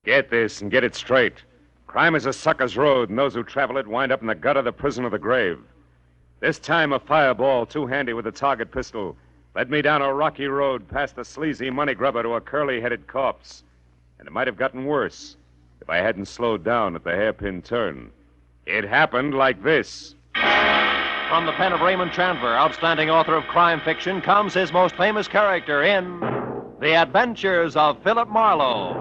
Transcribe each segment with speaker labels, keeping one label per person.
Speaker 1: Get this and get it straight. Crime is a sucker's road, and those who travel it wind up in the gutter, the prison, or the grave. This time, a fireball, too handy with a target pistol, led me down a rocky road past a sleazy money grubber to a curly-headed corpse. And it might have gotten worse if I hadn't slowed down at the hairpin turn. It happened like this.
Speaker 2: From the pen of Raymond Chandler, outstanding author of crime fiction, comes his most famous character in The Adventures of Philip Marlowe.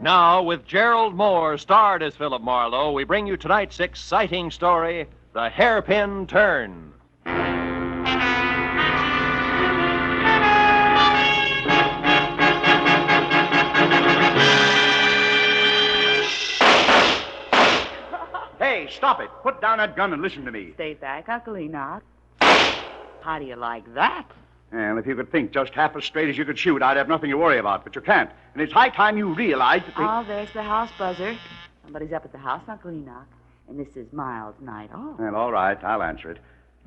Speaker 2: Now, with Gerald Moore starred as Philip Marlowe, we bring you tonight's exciting story, The Hairpin Turn.
Speaker 3: Hey, stop it. Put down that gun and listen to me.
Speaker 4: Stay back, Uncle Enoch. How do you like that?
Speaker 3: And if you could think just half as straight as you could shoot, I'd have nothing to worry about, but you can't. And it's high time you realize that
Speaker 4: Oh, there's the house buzzer. Somebody's up at the house, Uncle Enoch. And this is Miles' night off.
Speaker 3: Well, all right, I'll answer it.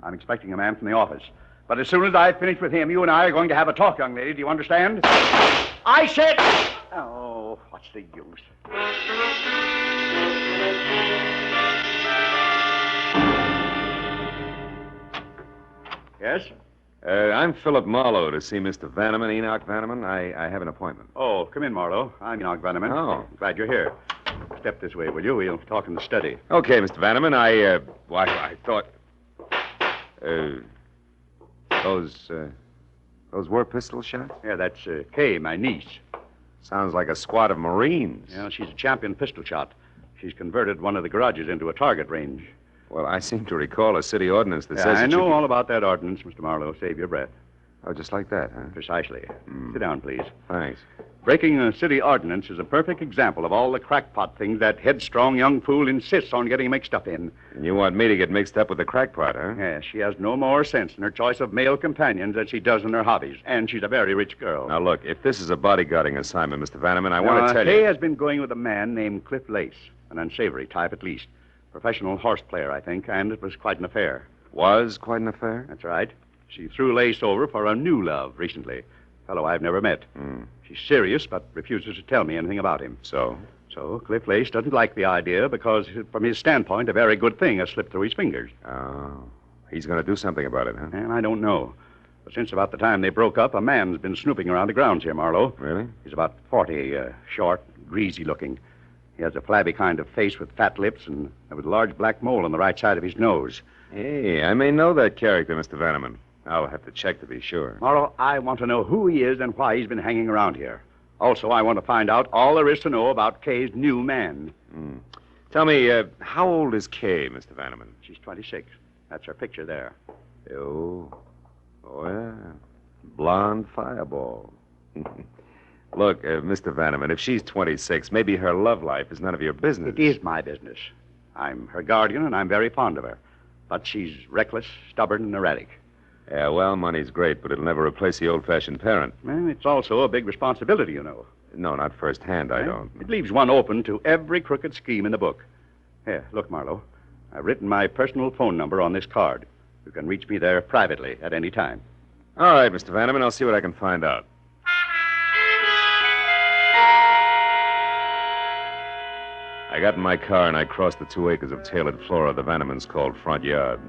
Speaker 3: I'm expecting a man from the office. But as soon as I've finished with him, you and I are going to have a talk, young lady. Do you understand? I said... Oh, what's the use? Yes?
Speaker 1: I'm Philip Marlowe to see Mr. Vanneman, Enoch Vanneman. I have an appointment.
Speaker 3: Oh, come in, Marlowe. I'm Enoch Vanneman.
Speaker 1: Oh.
Speaker 3: Glad you're here. Step this way, will you? We'll talk in the study.
Speaker 1: Okay, Mr. Vanneman, I thought... Those were pistol shots?
Speaker 3: Yeah, that's Kay, my niece.
Speaker 1: Sounds like a squad of Marines.
Speaker 3: Yeah, she's a champion pistol shot. She's converted one of the garages into a target range.
Speaker 1: Well, I seem to recall a city ordinance that says...
Speaker 3: I
Speaker 1: it
Speaker 3: know
Speaker 1: should be-
Speaker 3: all about that ordinance, Mr. Marlowe. Save your breath.
Speaker 1: Oh, just like that, huh?
Speaker 3: Precisely. Sit down, please.
Speaker 1: Thanks.
Speaker 3: Breaking a city ordinance is a perfect example of all the crackpot things that headstrong young fool insists on getting mixed up in.
Speaker 1: And you want me to get mixed up with the crackpot, huh?
Speaker 3: Yes, she has no more sense in her choice of male companions than she does in her hobbies. And she's a very rich girl.
Speaker 1: Now, look, if this is a bodyguarding assignment, Mr. Vanneman, I want to tell
Speaker 3: Kay
Speaker 1: you...
Speaker 3: has been going with a man named Cliff Lace, an unsavory type at least. Professional horse player, I think, and it was quite an affair.
Speaker 1: Was quite an affair?
Speaker 3: That's right. She threw Lace over for a new love recently. Fellow I've never met. She's serious, but refuses to tell me anything about him.
Speaker 1: So?
Speaker 3: So Cliff Lace doesn't like the idea because, from his standpoint, a very good thing has slipped through his fingers.
Speaker 1: Oh. He's going to do something about it, huh?
Speaker 3: And I don't know. But since about the time they broke up, a man's been snooping around the grounds here, Marlowe.
Speaker 1: Really?
Speaker 3: He's about 40, short, greasy looking. He has a flabby kind of face with fat lips and with a large black mole on the right side of his nose.
Speaker 1: Hey, I may know that character, Mr. Vanneman. I'll have to check to be sure.
Speaker 3: Marlowe, I want to know who he is and why he's been hanging around here. Also, I want to find out all there is to know about Kay's new man.
Speaker 1: Tell me, how old is Kay, Mr. Vanneman?
Speaker 3: She's 26. That's her picture there.
Speaker 1: Oh, yeah. Blonde fireball. Look, Mr. Vanneman, if she's 26, maybe her love life is none of your business.
Speaker 3: It is my business. I'm her guardian, and I'm very fond of her. But she's reckless, stubborn, and erratic.
Speaker 1: Yeah, well, money's great, but it'll never replace the old-fashioned parent.
Speaker 3: And it's also a big responsibility, you know.
Speaker 1: No, not firsthand, I don't.
Speaker 3: It leaves one open to every crooked scheme in the book. Here, look, Marlowe. I've written my personal phone number on this card. You can reach me there privately at any time.
Speaker 1: All right, Mr. Vanneman, I'll see what I can find out. I got in my car and I crossed the 2 acres of tailored flora the Vannemans called front yard.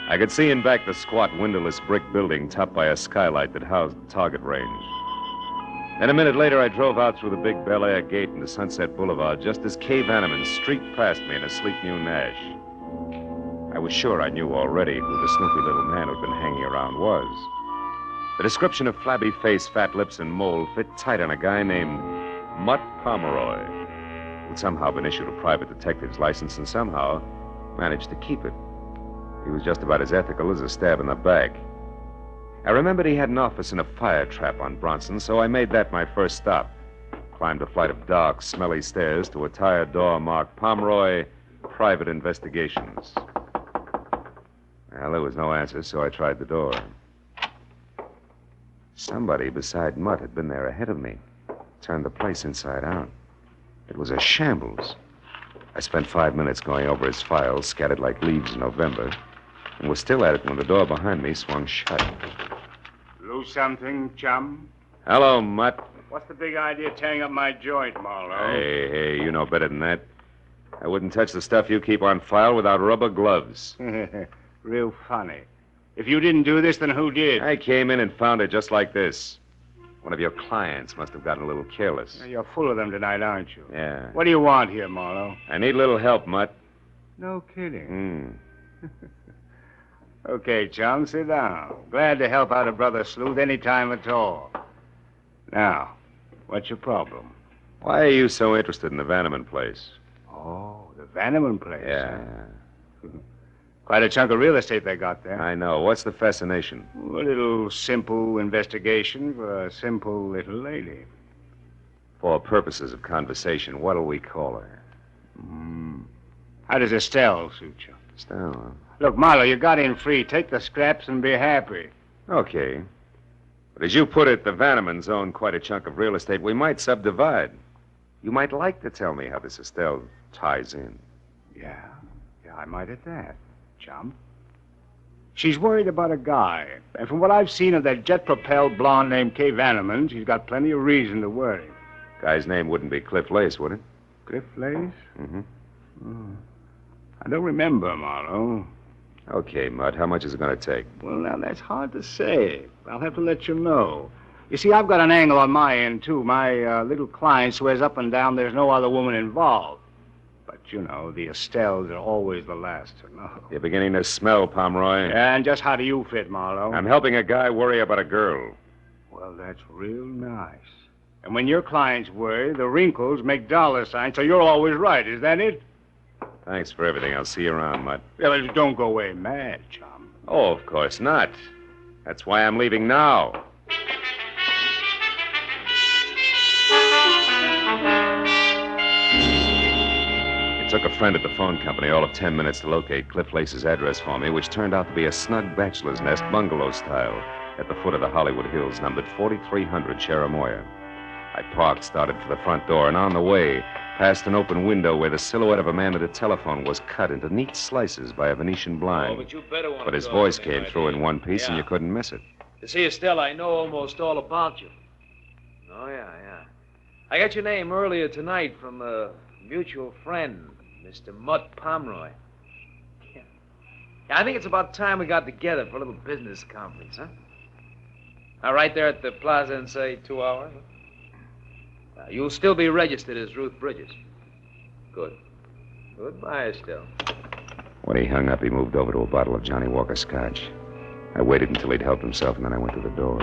Speaker 1: I could see in back the squat, windowless brick building topped by a skylight that housed the target range. Then a minute later, I drove out through the big Bel Air gate into Sunset Boulevard just as Kay Vanneman streaked past me in a sleek new Nash. I was sure I knew already who the snoopy little man who'd been hanging around was. The description of flabby face, fat lips, and mole fit tight on a guy named Mutt Pomeroy, who'd somehow been issued a private detective's license and somehow managed to keep it. He was just about as ethical as a stab in the back. I remembered he had an office in a fire trap on Bronson, so I made that my first stop. Climbed a flight of dark, smelly stairs to a tired door marked Pomeroy, Private Investigations. Well, there was no answer, so I tried the door. Somebody beside Mutt had been there ahead of me. Turned the place inside out. It was a shambles. I spent 5 minutes going over his files, scattered like leaves in November. and was still at it when the door behind me swung shut.
Speaker 5: Lose something, chum?
Speaker 1: Hello, Mutt.
Speaker 5: What's the big idea tearing up my joint, Marlowe?
Speaker 1: Hey, you know better than that. I wouldn't touch the stuff you keep on file without rubber gloves.
Speaker 5: Real funny. If you didn't do this, then who did?
Speaker 1: I came in and found it just like this. One of your clients must have gotten a little careless.
Speaker 5: You're full of them tonight, aren't you?
Speaker 1: Yeah.
Speaker 5: What do you want here, Marlowe?
Speaker 1: I need a little help, Mutt.
Speaker 5: No kidding. Okay, chum, sit down. Glad to help out a brother sleuth any time at all. Now, what's your problem?
Speaker 1: Why are you so interested in the Vanneman place?
Speaker 5: Oh, the Vanneman place.
Speaker 1: Yeah.
Speaker 5: Huh? Quite a chunk of real estate they got there.
Speaker 1: I know. What's the fascination?
Speaker 5: A little simple investigation for a simple little lady.
Speaker 1: For purposes of conversation, what'll we call her?
Speaker 5: How does Estelle suit you?
Speaker 1: Estelle.
Speaker 5: Look, Marlowe, you got in free. Take the scraps and be happy.
Speaker 1: Okay. But as you put it, the Vannemans own quite a chunk of real estate. We might subdivide. You might like to tell me how this Estelle ties in.
Speaker 5: Yeah, I might at that, chum. She's worried about a guy. And from what I've seen of that jet-propelled blonde named Kay Vanneman, she's got plenty of reason to worry.
Speaker 1: Guy's name wouldn't be Cliff Lace, would it?
Speaker 5: Cliff Lace?
Speaker 1: Mm-hmm.
Speaker 5: I don't remember, Marlowe.
Speaker 1: Okay, Mutt. How much is it going to take?
Speaker 5: Well, now, that's hard to say. I'll have to let you know. You see, I've got an angle on my end, too. My little client swears up and down there's no other woman involved. But, you know, the Estelles are always the last to know.
Speaker 1: You're beginning to smell, Pomeroy.
Speaker 5: And just how do you fit, Marlowe?
Speaker 1: I'm helping a guy worry about a girl.
Speaker 5: Well, that's real nice. And when your clients worry, the wrinkles make dollar signs, so you're always right. Is that it?
Speaker 1: Thanks for everything. I'll see you around, Mutt.
Speaker 5: Yeah, but don't go away mad, chum.
Speaker 1: Oh, of course not. That's why I'm leaving now. It took a friend at the phone company all of 10 minutes to locate Cliff Lace's address for me, which turned out to be a snug bachelor's nest, bungalow style, at the foot of the Hollywood Hills, numbered 4300 Cherimoya. I parked, started for the front door, and on the way, past an open window where the silhouette of a man at a telephone was cut into neat slices by a Venetian blind.
Speaker 6: But you better want
Speaker 1: But his voice came through in one piece, and you couldn't miss it.
Speaker 6: You see, Estelle, I know almost all about you. Oh, yeah. I got your name earlier tonight from a mutual friend, Mr. Mutt Pomeroy. Yeah, I think it's about time we got together for a little business conference, huh? Now, right there at the plaza in, say, 2 hours? You'll still be registered as Ruth Bridges. Good. Goodbye, Estelle.
Speaker 1: When he hung up, he moved over to a bottle of Johnny Walker Scotch. I waited until he'd helped himself, and then I went to the door.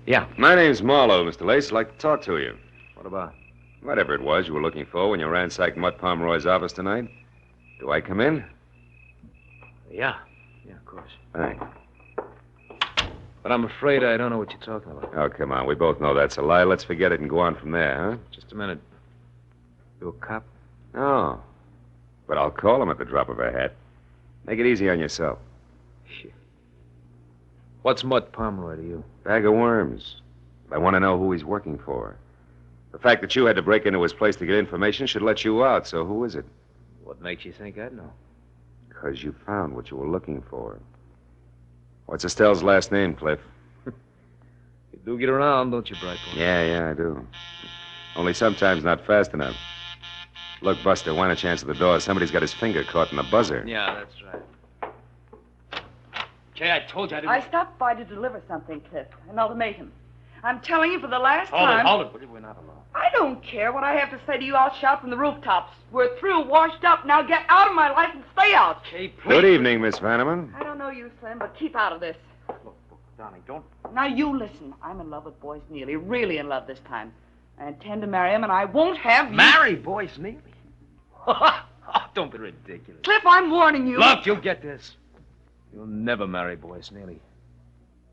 Speaker 6: Yeah.
Speaker 1: My name's Marlowe, Mr. Lace. I'd like to talk to you.
Speaker 6: What about?
Speaker 1: Whatever it was you were looking for when you ransacked Mutt Pomeroy's office tonight. Do I come in?
Speaker 6: Yeah, of course.
Speaker 1: Thanks.
Speaker 6: But I'm afraid I don't know what you're talking about.
Speaker 1: Oh, come on. We both know that's a lie. Let's forget it and go on from there, huh?
Speaker 6: Just a minute. You a cop?
Speaker 1: No. But I'll call him at the drop of a hat. Make it easy on yourself.
Speaker 6: Shit. What's Mutt Pomeroy to you?
Speaker 1: Bag of worms. I want to know who he's working for. The fact that you had to break into his place to get information should let you out, so who is it?
Speaker 6: What makes you think I'd know?
Speaker 1: Because you found what you were looking for. What's Estelle's last name, Cliff?
Speaker 6: You do get around, don't you, Brightboy?
Speaker 1: Yeah, I do. Only sometimes not fast enough. Look, Buster, why don't you answer the door? Somebody's got his finger caught in the buzzer.
Speaker 6: Yeah, that's right. Kay, I told you I didn't...
Speaker 4: I stopped by to deliver something, Cliff. An ultimatum. I'm telling you for the last time...
Speaker 6: Hold it. We're not alone.
Speaker 4: I don't care what I have to say to you. I'll shout from the rooftops. We're through, washed up. Now get out of my life and stay out.
Speaker 6: Kay, please.
Speaker 1: Good evening, Miss Vanneman.
Speaker 4: I don't know you, Slim, but keep out of this.
Speaker 6: Look, darling, don't...
Speaker 4: Now you listen. I'm in love with Boyce Neely. Really in love this time. I intend to marry him, and I won't have you...
Speaker 6: Marry Boyce Neely? Oh, don't be ridiculous.
Speaker 4: Cliff, I'm warning you.
Speaker 6: Look, you'll get this. You'll never marry Boyce Neely.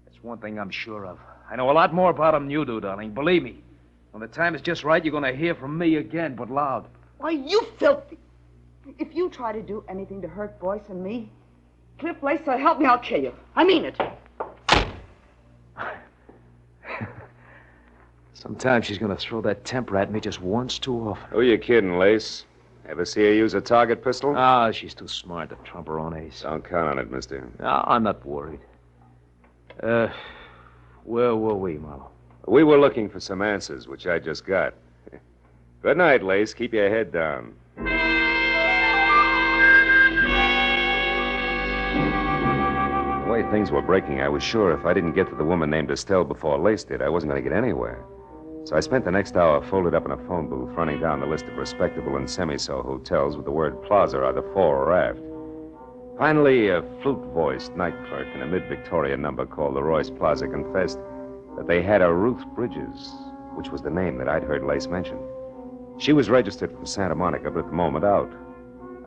Speaker 6: That's one thing I'm sure of. I know a lot more about him than you do, darling. Believe me. When the time is just right, you're going to hear from me again, but loud.
Speaker 4: Why, you filthy... If you try to do anything to hurt Boyce and me, Cliff Lace, so help me, I'll kill you. I mean it.
Speaker 6: Sometimes she's going to throw that temper at me just once too often.
Speaker 1: Who you kidding, Lace? Ever see her use a target pistol?
Speaker 6: Ah, she's too smart to trump her own ace.
Speaker 1: Don't count on it, mister.
Speaker 6: No, I'm not worried. Where were we, Marlowe?
Speaker 1: We were looking for some answers, which I just got. Good night, Lace. Keep your head down. The way things were breaking, I was sure if I didn't get to the woman named Estelle before Lace did, I wasn't going to get anywhere. So I spent the next hour folded up in a phone booth, running down the list of respectable and semi-so hotels with the word plaza either fore or aft. Finally, a flute-voiced night clerk in a mid-Victoria number called the Royce Plaza confessed that they had a Ruth Bridges, which was the name that I'd heard Lace mention. She was registered from Santa Monica, but at the moment out.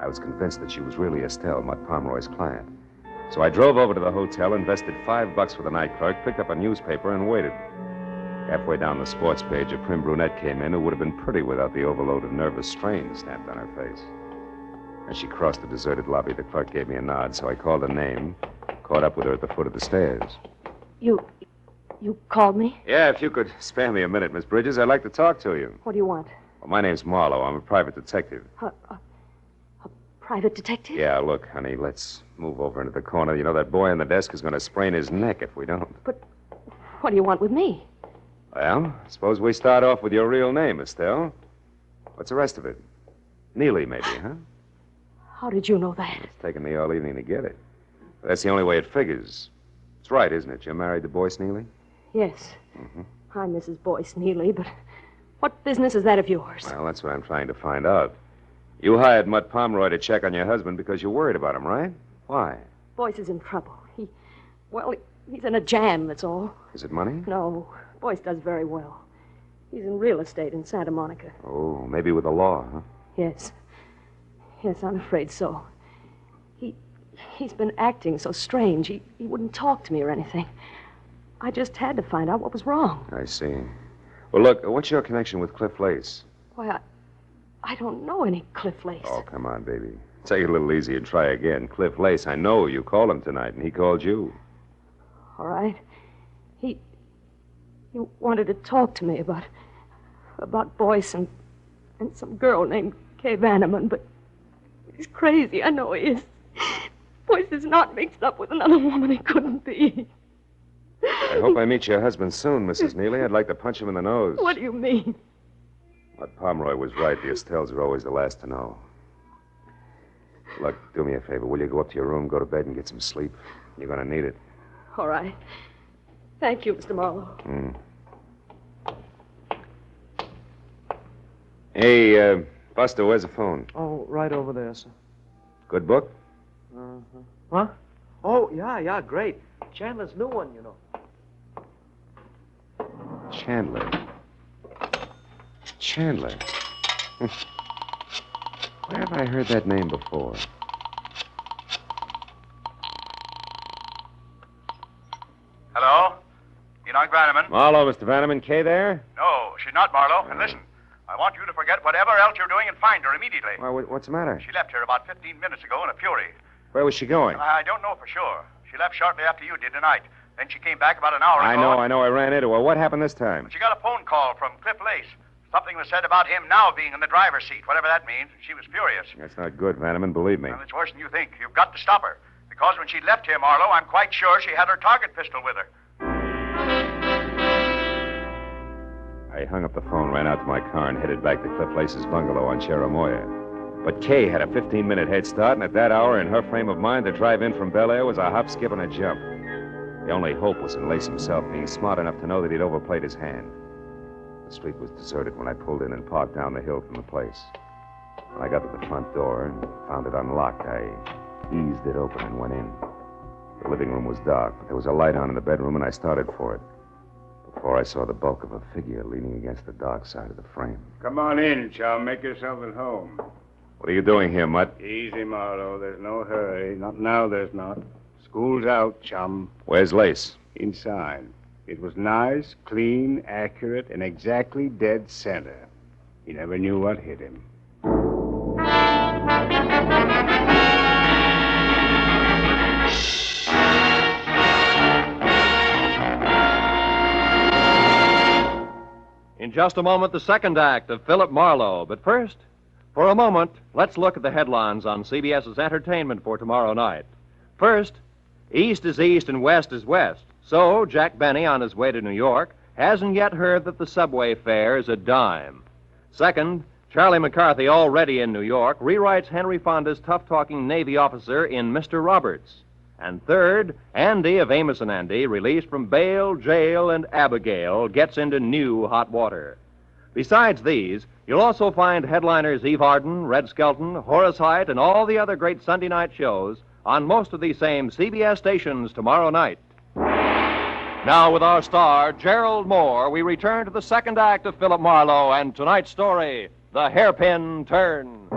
Speaker 1: I was convinced that she was really Estelle, Mutt Pomeroy's client. So I drove over to the hotel, invested $5 for the night clerk, picked up a newspaper, and waited. Halfway down the sports page, a prim brunette came in who would have been pretty without the overload of nervous strain stamped on her face. As she crossed the deserted lobby, the clerk gave me a nod, so I called her name, caught up with her at the foot of the stairs.
Speaker 7: You called me?
Speaker 1: Yeah, if you could spare me a minute, Miss Bridges, I'd like to talk to you.
Speaker 7: What do you want?
Speaker 1: Well, my name's Marlowe. I'm a private detective.
Speaker 7: A private detective?
Speaker 1: Yeah, look, honey, let's move over into the corner. You know, that boy on the desk is going to sprain his neck if we don't.
Speaker 7: But what do you want with me?
Speaker 1: Well, suppose we start off with your real name, Estelle. What's the rest of it? Neely, maybe, huh?
Speaker 7: How did you know that?
Speaker 1: It's taken me all evening to get it. But that's the only way it figures. It's right, isn't it? You're married to Boyce Neely?
Speaker 7: Yes. I'm Mrs. Boyce Neely, but what business is that of yours?
Speaker 1: Well, that's what I'm trying to find out. You hired Mutt Pomeroy to check on your husband because you're worried about him, right? Why?
Speaker 7: Boyce is in trouble. He's in a jam, that's all.
Speaker 1: Is it money?
Speaker 7: No, Boyce does very well. He's in real estate in Santa Monica.
Speaker 1: Oh, maybe with the law, huh?
Speaker 7: Yes. Yes, I'm afraid so. He's been acting so strange. He wouldn't talk to me or anything. I just had to find out what was wrong.
Speaker 1: I see. Well, look, what's your connection with Cliff Lace?
Speaker 7: Why, I don't know any Cliff Lace.
Speaker 1: Oh, come on, baby. Take it a little easy and try again. Cliff Lace, I know you called him tonight, and he called you.
Speaker 7: All right. He wanted to talk to me about Boyce and some girl named Kay Vanneman, but he's crazy. I know he is. Boyce is not mixed up with another woman. He couldn't be.
Speaker 1: I hope I meet your husband soon, Mrs. Neely. I'd like to punch him in the nose.
Speaker 7: What do you mean?
Speaker 1: But Pomeroy was right. The Estelles are always the last to know. Look, do me a favor. Will you go up to your room, go to bed, and get some sleep? You're going to need it.
Speaker 7: All right. Thank you, Mr. Marlowe.
Speaker 1: Hey, Buster, where's the phone?
Speaker 6: Oh, right over there, sir.
Speaker 1: Good book?
Speaker 6: Huh? Oh, yeah, great. Chandler's new one, you know.
Speaker 1: Chandler. Where have I heard that name before?
Speaker 3: Hello? Enoch Vanneman?
Speaker 1: Marlowe, Mr. Vanneman. Kay there?
Speaker 3: No, she's not, Marlowe. And listen, I want you to forget whatever else you're doing and find her immediately.
Speaker 1: Why, what's the matter?
Speaker 3: She left here about 15 minutes ago in a fury.
Speaker 1: Where was she going?
Speaker 3: I don't know for sure. She left shortly after you did tonight. Then she came back about an hour
Speaker 1: I
Speaker 3: ago.
Speaker 1: know. I ran into her. What happened this time?
Speaker 3: She got a phone call from Cliff Lace. Something was said about him now being in the driver's seat, whatever that means. She was furious.
Speaker 1: That's not good, Vanneman. Believe me.
Speaker 3: Well, it's worse than you think. You've got to stop her. Because when she left here, Marlowe, I'm quite sure she had her target pistol with her.
Speaker 1: I hung up the phone, ran out to my car, and headed back to Cliff Lace's bungalow on Cherimoya. But Kay had a 15-minute head start, and at that hour, in her frame of mind, to drive in from Bel Air was a hop, skip, and a jump. The only hope was in Lace himself, being smart enough to know that he'd overplayed his hand. The street was deserted when I pulled in and parked down the hill from the place. When I got to the front door and found it unlocked, I eased it open and went in. The living room was dark, but there was a light on in the bedroom, and I started for it. Before I saw the bulk of a figure leaning against the dark side of the frame.
Speaker 5: Come on in, chum. Make yourself at home.
Speaker 1: What are you doing here, Mutt?
Speaker 5: Easy, Marlowe. There's no hurry. Not now, there's not. School's out, chum.
Speaker 1: Where's Lace?
Speaker 5: Inside. It was nice, clean, accurate, and exactly dead center. He never knew what hit him.
Speaker 2: In just a moment, the second act of Philip Marlowe. But first, for a moment, let's look at the headlines on CBS's entertainment for tomorrow night. First, East is East and West is West. So, Jack Benny, on his way to New York, hasn't yet heard that the subway fare is a dime. Second, Charlie McCarthy, already in New York, rewrites Henry Fonda's tough-talking Navy officer in Mr. Roberts. And third, Andy of Amos and Andy, released from bail, jail, and Abigail, gets into new hot water. Besides these, you'll also find headliners Eve Arden, Red Skelton, Horace Heidt, and all the other great Sunday night shows on most of these same CBS stations tomorrow night. Now, with our star, Gerald Moore, we return to the second act of Philip Marlowe and tonight's story, The Hairpin Turn.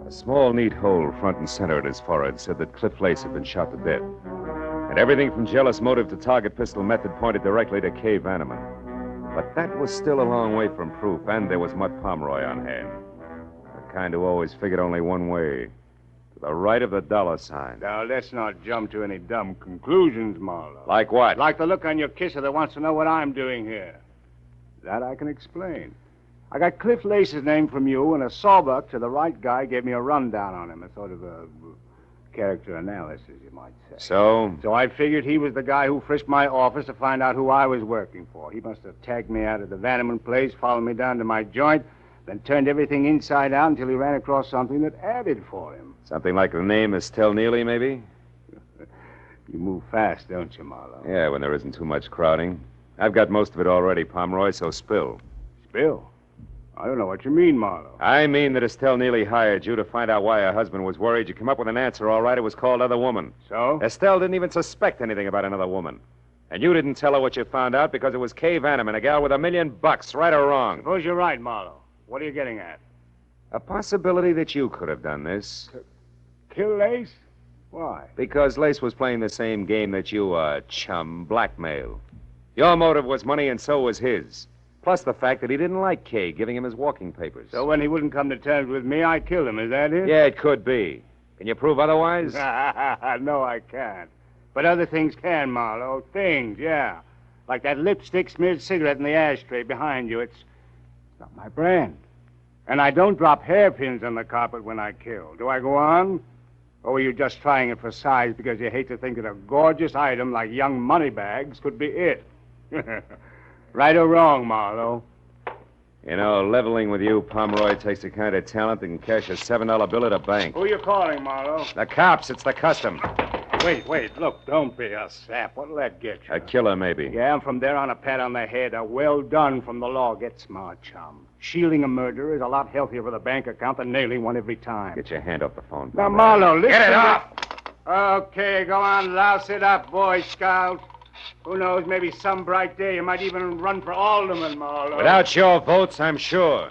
Speaker 1: A small, neat hole front and center at his forehead said that Cliff Lace had been shot to death. And everything from jealous motive to target pistol method pointed directly to Kay Vanneman. But that was still a long way from proof, and there was Mutt Pomeroy on hand. The kind who always figured only one way. To the right of the dollar sign.
Speaker 5: Now, let's not jump to any dumb conclusions, Marlowe.
Speaker 1: Like what?
Speaker 5: Like the look on your kisser that wants to know what I'm doing here. That I can explain. I got Cliff Lace's name from you, and a sawbuck to the right guy gave me a rundown on him, a sort of a character analysis, you might say.
Speaker 1: So?
Speaker 5: So I figured he was the guy who frisked my office to find out who I was working for. He must have tagged me out of the Vanneman place, followed me down to my joint, then turned everything inside out until he ran across something that added for him.
Speaker 1: Something like the name Estelle Neely, maybe?
Speaker 5: You move fast, don't you, Marlowe?
Speaker 1: Yeah, when there isn't too much crowding. I've got most of it already, Pomeroy, so spill.
Speaker 5: Spill? I don't know what you mean, Marlowe.
Speaker 1: I mean that Estelle Neely hired you to find out why her husband was worried. You come up with an answer, all right. It was called Other Woman.
Speaker 5: So?
Speaker 1: Estelle didn't even suspect anything about another woman. And you didn't tell her what you found out because it was Kay Vanneman, a gal with $1 million, right or wrong.
Speaker 5: Suppose you're right, Marlowe. What are you getting at?
Speaker 1: A possibility that you could have done this.
Speaker 5: Kill Lace? Why?
Speaker 1: Because Lace was playing the same game that you, chum, blackmail. Your motive was money, and so was his. Plus the fact that he didn't like Kay giving him his walking papers.
Speaker 5: So when he wouldn't come to terms with me, I killed him. Is that it?
Speaker 1: Yeah, it could be. Can you prove otherwise?
Speaker 5: No, I can't. But other things can, Marlowe. Things, yeah. Like that lipstick-smeared cigarette in the ashtray behind you. It's not my brand. And I don't drop hairpins on the carpet when I kill. Do I go on? Or were you just trying it for size because you hate to think that a gorgeous item like young moneybags could be it? Right or wrong, Marlowe?
Speaker 1: You know, leveling with you, Pomeroy, takes the kind of talent that can cash a $7 bill at a bank.
Speaker 5: Who are you calling, Marlowe?
Speaker 1: The cops. It's the custom.
Speaker 5: Wait. Look, don't be a sap. What'll that get you?
Speaker 1: A killer, maybe.
Speaker 5: Yeah, and from there on a pat on the head, a well done from the law. Get smart, chum. Shielding a murderer is a lot healthier for the bank account than nailing one every time.
Speaker 1: Get your hand off the phone.
Speaker 5: Now, Marlowe, listen.
Speaker 1: Get it off!
Speaker 5: Okay, go on, louse it up, Boy Scout. Who knows, maybe some bright day you might even run for alderman, Marlowe.
Speaker 1: Without your votes, I'm sure.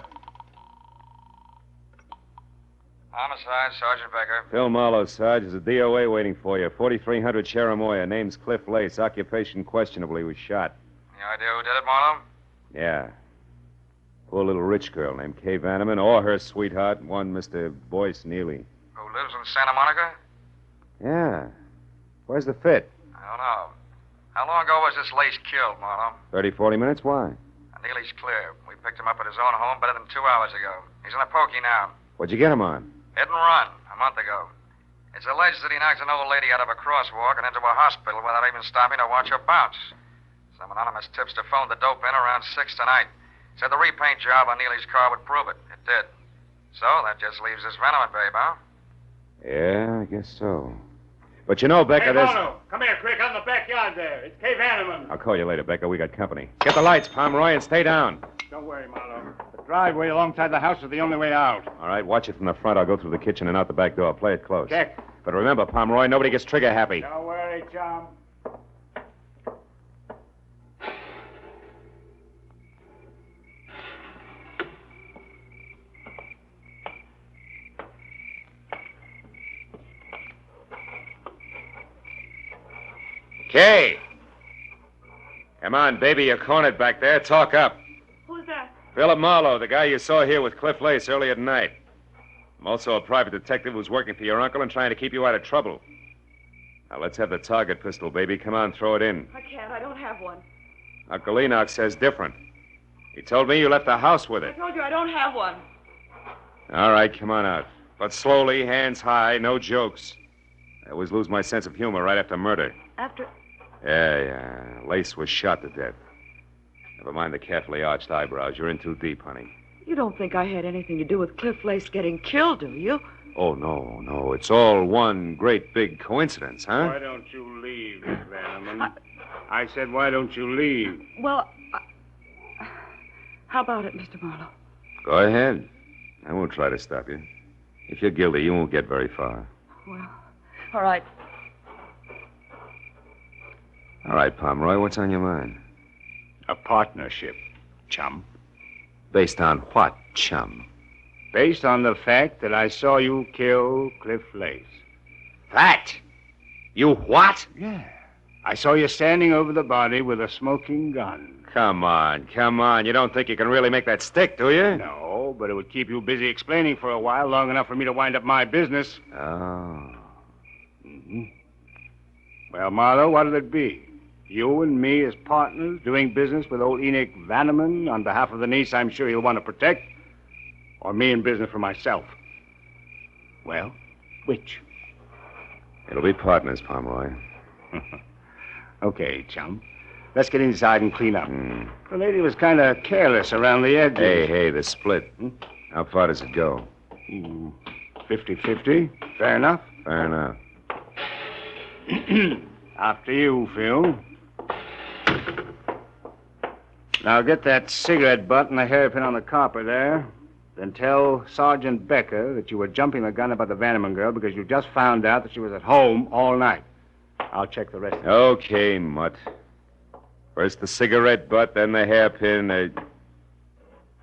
Speaker 8: Homicide, Sergeant Becker.
Speaker 1: Phil Marlowe, Sarge. There's a DOA waiting for you. 4300 Cherimoya. Name's Cliff Lace. Occupation questionable. He was shot.
Speaker 8: Any idea who did it, Marlowe?
Speaker 1: Yeah. Poor little rich girl named Kay Vanneman, or her sweetheart, one Mr. Boyce Neely.
Speaker 8: Who lives in Santa Monica?
Speaker 1: Yeah. Where's the fit?
Speaker 8: I don't know. How long ago was this Lace killed, Marlowe?
Speaker 1: 30, 40 minutes? Why?
Speaker 8: Neely's clear. We picked him up at his own home better than 2 hours ago. He's in a pokey now.
Speaker 1: What'd you get him on?
Speaker 8: Hit and run, a month ago. It's alleged that he knocked an old lady out of a crosswalk and into a hospital without even stopping to watch her bounce. Some anonymous tipster phoned the dope in around 6 tonight. Said the repaint job on Neely's car would prove it. It did. So that just leaves this Vanneman babe, huh?
Speaker 1: Yeah, I guess so. But you know, Becca, there's...
Speaker 5: Marlowe, come here, quick, out in the backyard there. It's Kay Vanneman.
Speaker 1: I'll call you later, Becca. We got company. Get the lights, Pomeroy, and stay down.
Speaker 5: Don't worry, Marlowe. The driveway alongside the house is the only way out.
Speaker 1: All right, watch it from the front. I'll go through the kitchen and out the back door. Play it close.
Speaker 5: Check.
Speaker 1: But remember, Pomeroy, nobody gets trigger happy.
Speaker 5: Don't worry, chum.
Speaker 1: Kay! Come on, baby. You're cornered back there. Talk up.
Speaker 7: Who's that?
Speaker 1: Philip Marlowe, the guy you saw here with Cliff Lace earlier tonight. I'm also a private detective who's working for your uncle and trying to keep you out of trouble. Now, let's have the target pistol, baby. Come on, throw it in.
Speaker 7: I can't. I don't have one.
Speaker 1: Uncle Enoch says different. He told me you left the house with
Speaker 7: I
Speaker 1: it.
Speaker 7: told you I don't have one.
Speaker 1: All right, come on out. But slowly, hands high, no jokes. I always lose my sense of humor right after murder.
Speaker 4: After...
Speaker 1: Yeah. Lace was shot to death. Never mind the carefully arched eyebrows. You're in too deep, honey.
Speaker 4: You don't think I had anything to do with Cliff Lace getting killed, do you?
Speaker 1: Oh, no. It's all one great big coincidence, huh?
Speaker 5: Why don't you leave, Miss Vanneman? I said, why don't you leave?
Speaker 4: Well, how about it, Mr. Marlowe?
Speaker 1: Go ahead. I won't try to stop you. If you're guilty, you won't get very far.
Speaker 4: Well, all right.
Speaker 1: All right, Pomeroy, what's on your mind?
Speaker 5: A partnership, chum.
Speaker 1: Based on what, chum?
Speaker 5: Based on the fact that I saw you kill Cliff Lace.
Speaker 1: That? You what?
Speaker 5: Yeah. I saw you standing over the body with a smoking gun.
Speaker 1: Come on. You don't think you can really make that stick, do you?
Speaker 5: No, but it would keep you busy explaining for a while, long enough for me to wind up my business.
Speaker 1: Oh.
Speaker 5: Mm-hmm. Well, Marlowe, what'll it be? You and me as partners doing business with old Enoch Vanneman on behalf of the niece I'm sure he'll want to protect? Or me in business for myself? Well, which?
Speaker 1: It'll be partners, Pomeroy.
Speaker 5: Okay, chum. Let's get inside and clean up. The lady was kind of careless around the edges.
Speaker 1: Hey, the split. How far does it go?
Speaker 5: 50-50. Fair enough.
Speaker 1: Fair enough.
Speaker 5: After you, Phil. Now get that cigarette butt and the hairpin on the copper there. Then tell Sergeant Becker that you were jumping the gun about the Vanneman girl because you just found out that she was at home all night. I'll check the rest of it.
Speaker 1: Okay, Mutt. First the cigarette butt, then the hairpin.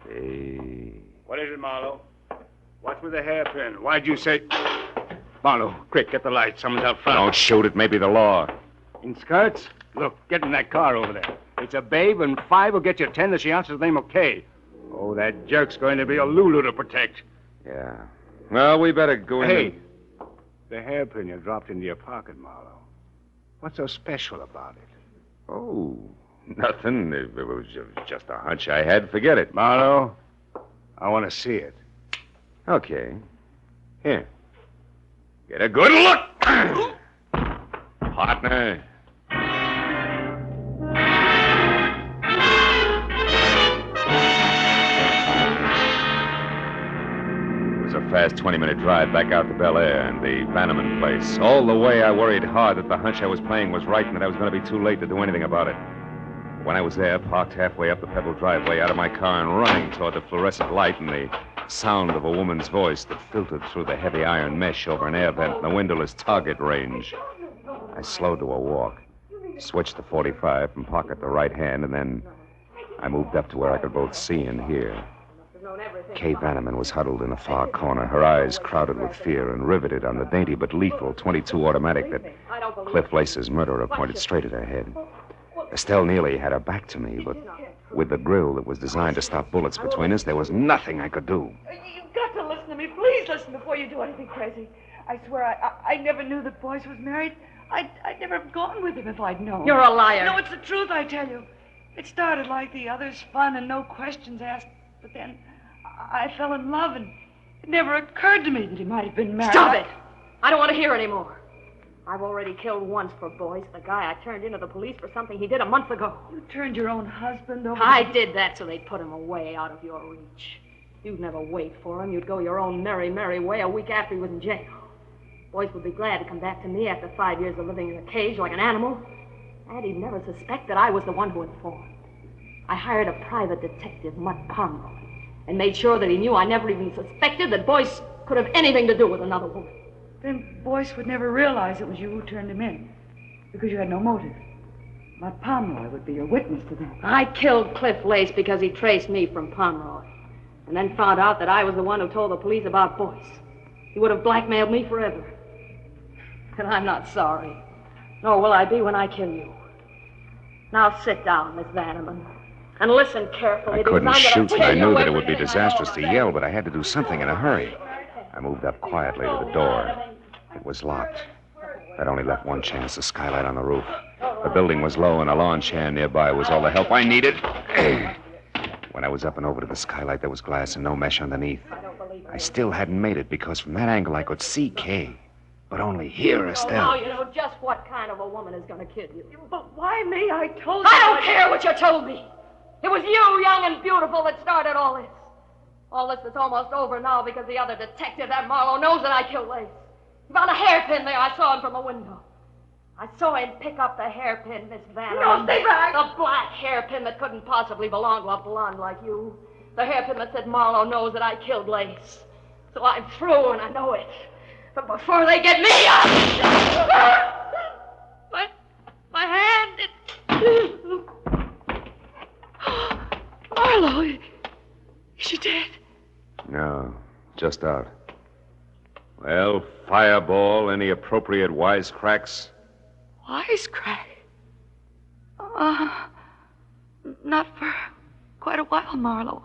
Speaker 1: Hey.
Speaker 5: What is it, Marlowe? What's with the hairpin? Why'd you say... Marlowe, quick, get the light. Someone's out front.
Speaker 1: Don't shoot it. Maybe the law.
Speaker 5: In skirts? Look, get in that car over there. It's a babe, and 5 will get you 10 that she answers the name of Kay. Oh, that jerk's going to be a Lulu to protect.
Speaker 1: Yeah. Well, we better go in.
Speaker 5: Hey, the hairpin you dropped into your pocket, Marlowe. What's so special about it?
Speaker 1: Oh, nothing. It was just a hunch I had. Forget it.
Speaker 5: Marlowe, I want to see it.
Speaker 1: Okay. Here. Get a good look. Partner. It was a fast 20-minute drive back out to Bel Air and the Vanneman place. All the way, I worried hard that the hunch I was playing was right and that I was going to be too late to do anything about it. When I was there, parked halfway up the pebbled driveway out of my car and running toward the fluorescent light and the sound of a woman's voice that filtered through the heavy iron mesh over an air vent in the windowless target range, I slowed to a walk, switched to 45 from pocket to right hand, and then I moved up to where I could both see and hear. Kay Vanneman was huddled in a far corner, her eyes crowded with fear and riveted on the dainty but lethal .22 automatic that Cliff Lace's murderer pointed straight at her head. Estelle Neely had her back to me, but with the grill that was designed to stop bullets between us, there was nothing I could do.
Speaker 4: You've got to listen to me. Please listen before you do anything crazy. I swear I never knew that Boyce was married. I'd never have gone with him if I'd known.
Speaker 7: You're a liar.
Speaker 4: No, it's the truth, I tell you. It started like the others, fun and no questions asked. But then I fell in love, and it never occurred to me that he might have been married.
Speaker 7: Stop it. I don't want to hear anymore. I've already killed once for Boyce, the guy I turned into the police for something he did a month ago.
Speaker 4: You turned your own husband over...
Speaker 7: I did that so they'd put him away out of your reach. You'd never wait for him. You'd go your own merry, merry way a week after he was in jail. Boyce would be glad to come back to me after 5 years of living in a cage like an animal. And he'd never suspect that I was the one who informed. I hired a private detective, Mutt Pomeroy, and made sure that he knew I never even suspected that Boyce could have anything to do with another woman.
Speaker 4: Then Boyce would never realize it was you who turned him in, because you had no motive. Mutt Pomeroy would be your witness to that.
Speaker 7: I killed Cliff Lace because he traced me from Pomeroy, and then found out that I was the one who told the police about Boyce. He would have blackmailed me forever. And I'm not sorry, nor will I be when I kill you. Now sit down, Miss Vanneman, and listen carefully.
Speaker 1: I couldn't shoot, and I knew that it would be disastrous to yell, but I had to do something in a hurry. I moved up quietly to the door. It was locked. That only left one chance, the skylight on the roof. The building was low, and a lawn chair nearby was all the help I needed. When I was up and over to the skylight, there was glass and no mesh underneath. I still hadn't made it because from that angle I could see Kay, but only hear Estelle.
Speaker 7: Now you know just what kind of a woman is going to kill you.
Speaker 4: But why me? I told you.
Speaker 7: I don't care what you told me. It was you, young and beautiful, that started all this. All this is almost over now because the other detective, that Marlowe, knows that I killed Lace. He found a hairpin there. I saw him from the window. I saw him pick up the hairpin, Miss Van.
Speaker 4: No, stay back.
Speaker 7: The black hairpin that couldn't possibly belong to a blonde like you. The hairpin that said Marlowe knows that I killed Lace. So I'm through, and I know it. But before they get me up... my hand,
Speaker 4: Marlowe, is she dead?
Speaker 1: No, just out. Well, fireball, any appropriate wisecracks?
Speaker 4: Wisecrack? Not for quite a while, Marlowe.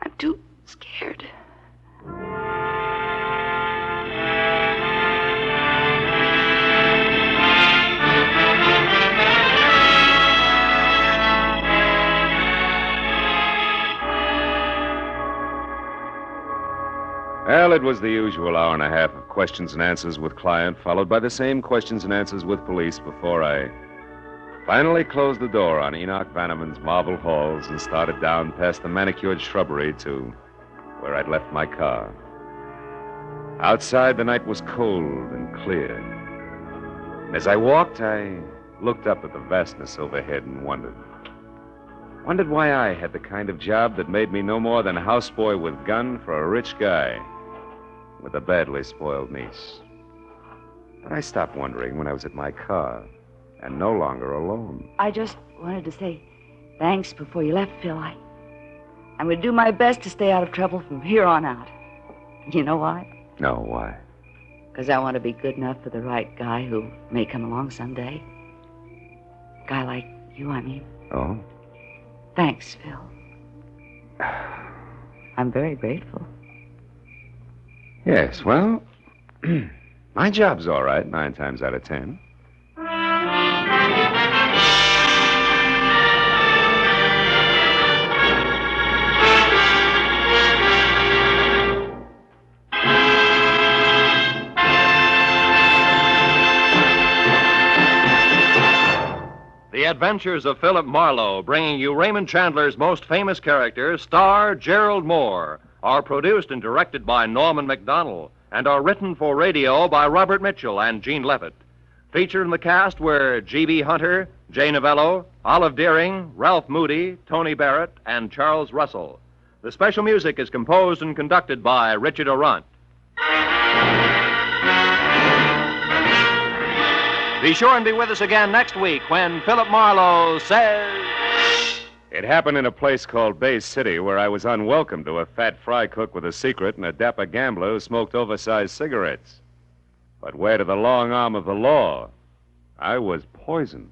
Speaker 4: I'm too scared.
Speaker 1: Well, it was the usual hour and a half of questions and answers with client, followed by the same questions and answers with police before I finally closed the door on Enoch Vanneman's marble halls and started down past the manicured shrubbery to where I'd left my car. Outside, the night was cold and clear. And as I walked, I looked up at the vastness overhead and wondered why I had the kind of job that made me no more than a houseboy with gun for a rich guy with a badly spoiled niece. But I stopped wondering when I was at my car and no longer alone.
Speaker 9: I just wanted to say thanks before you left, Phil. I'm going to do my best to stay out of trouble from here on out. You know why?
Speaker 1: No, why?
Speaker 9: Because I want to be good enough for the right guy who may come along someday. A guy like you, I mean.
Speaker 1: Oh?
Speaker 9: Thanks, Phil. I'm very grateful.
Speaker 1: Yes, well, my job's all right 9 times out of 10.
Speaker 2: The Adventures of Philip Marlowe, bringing you Raymond Chandler's most famous character, star Gerald Moore, are produced and directed by Norman MacDonald and are written for radio by Robert Mitchell and Gene Levitt. Featured in the cast were G.B. Hunter, Jay Novello, Olive Deering, Ralph Moody, Tony Barrett, and Charles Russell. The special music is composed and conducted by Richard Aurunt. Be sure and be with us again next week when Philip Marlowe says...
Speaker 1: It happened in a place called Bay City where I was unwelcome to a fat fry cook with a secret and a dapper gambler who smoked oversized cigarettes. But where to the long arm of the law, I was poisoned.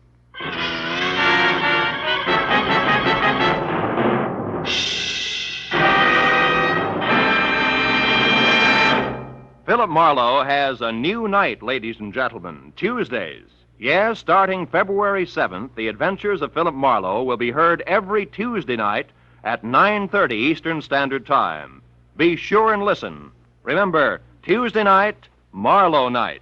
Speaker 2: Philip Marlowe has a new night, ladies and gentlemen, Tuesdays. Yes, starting February 7th, The Adventures of Philip Marlowe will be heard every Tuesday night at 9:30 Eastern Standard Time. Be sure and listen. Remember, Tuesday night, Marlowe night.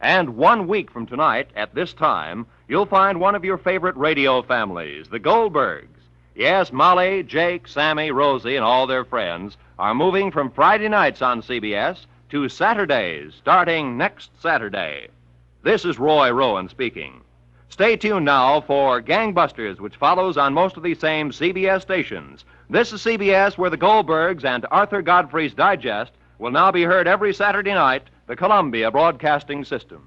Speaker 2: And 1 week from tonight, at this time, you'll find one of your favorite radio families, the Goldbergs. Yes, Molly, Jake, Sammy, Rosie, and all their friends are moving from Friday nights on CBS to Saturdays, starting next Saturday. This is Roy Rowan speaking. Stay tuned now for Gangbusters, which follows on most of these same CBS stations. This is CBS, where the Goldbergs and Arthur Godfrey's Digest will now be heard every Saturday night, the Columbia Broadcasting System.